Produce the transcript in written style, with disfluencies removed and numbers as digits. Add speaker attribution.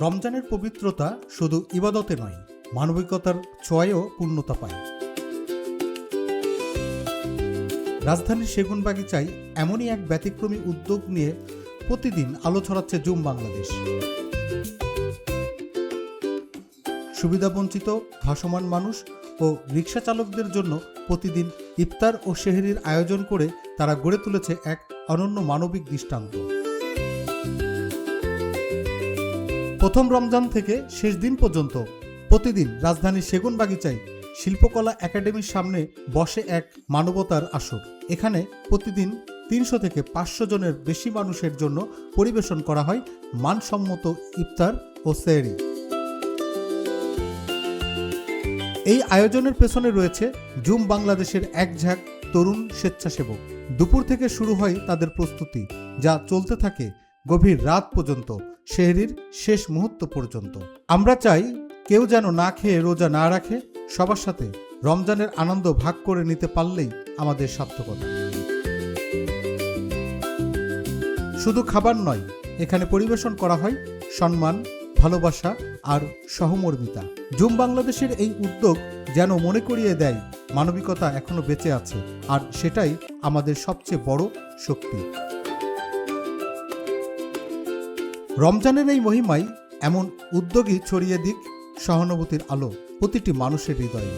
Speaker 1: রমজানের পবিত্রতা শুধু ইবাদতে নয়, মানবিকতার ছোঁয়ায়ও পূর্ণতা পায়। রাজধানীর সেগুনবাগিচায় এমনই এক ব্যতিক্রমী উদ্যোগ নিয়ে প্রতিদিন আলো ছড়াচ্ছে জুম বাংলাদেশ। সুবিধাবঞ্চিত ভাসমান মানুষ ও রিক্সা চালকদের জন্য প্রতিদিন ইফতার ও সেহরির আয়োজন করে তারা গড়ে তুলেছে এক অনন্য মানবিক দৃষ্টান্ত। প্রথম রমজান থেকে শেষ দিন পর্যন্ত প্রতিদিন রাজধানীর সেগুনবাগিচায় শিল্পকলা একাডেমির সামনে বসে এক মানবতার আসর। এখানে প্রতিদিন ৩০০ থেকে ৫০০ জনের বেশি মানুষের জন্য পরিবেশন করা হয় মানসম্মত ইফতার ও সেহরি। এই আয়োজনের পেছনে রয়েছে জুম বাংলাদেশের এক ঝাঁক তরুণ স্বেচ্ছাসেবক। দুপুর থেকে শুরু হয় তাদের প্রস্তুতি, যা চলতে থাকে গভীর রাত পর্যন্ত, সেহরির শেষ মুহূর্ত পর্যন্ত। আমরা চাই কেউ যেন না খেয়ে রোজা না রাখে। সবার সাথে রমজানের আনন্দ ভাগ করে নিতে পারলেই আমাদের সার্থকতা। শুধু খাবার নয়, এখানে পরিবেশন করা হয় সম্মান, ভালোবাসা আর সহমর্মিতা। জুম বাংলাদেশের এই উদ্যোগ যেন মনে করিয়ে দেয় মানবিকতা এখনো বেঁচে আছে, আর সেটাই আমাদের সবচেয়ে বড় শক্তি। রমজানের এই মহিমায় এমন উদ্যোগই ছড়িয়ে দিক সহানুভূতির আলো প্রতিটি মানুষের হৃদয়ে।